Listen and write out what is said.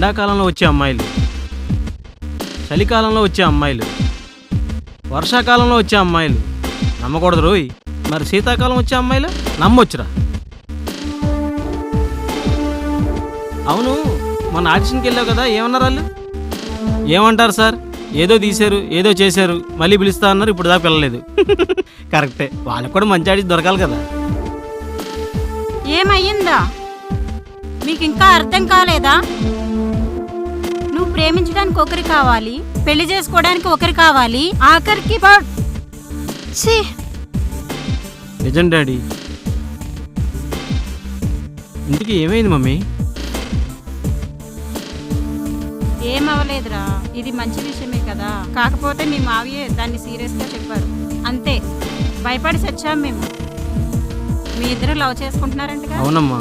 ఎండాకాలంలో వచ్చే అమ్మాయిలు, చలికాలంలో వచ్చే అమ్మాయిలు, వర్షాకాలంలో వచ్చే అమ్మాయిలు నమ్మకూడదు రోయ్. మరి శీతాకాలం వచ్చే అమ్మాయిలు నమ్మొచ్చురా. అవును, మన ఆడిషన్కి వెళ్ళావు కదా, ఏమన్నారు వాళ్ళు? ఏమంటారు సార్, ఏదో తీశారు ఏదో చేశారు మళ్ళీ పిలుస్తా అన్నారు, ఇప్పుడు దాకా పిల్లలేదు. కరెక్టే, వాళ్ళకు కూడా మంచి ఆడిషన్ దొరకాలి కదా. ఏమయ్యిందా మీకు ఇంకా అర్థం కాలేదా? నువ్వు ప్రేమించడానికి ఒకరు కావాలి, పెళ్లి చేసుకోవడానికి ఒకరు కావాలి, ఆఖరికి ఛీ! నిజం డాడీ. ఇంటికి ఏమైంది మమ్మీ? ఏమవలేదురా, ఇది మంచి విషయమే కదా. కాకపోతే మీ మావయ్యే దాన్ని సీరియస్గా చెప్పారు అంతే. భయపడి చచ్చాం మేము. మీ ఇద్దరు లవ్ చేసుకుంటున్నారంటగా? అవునమ్మా.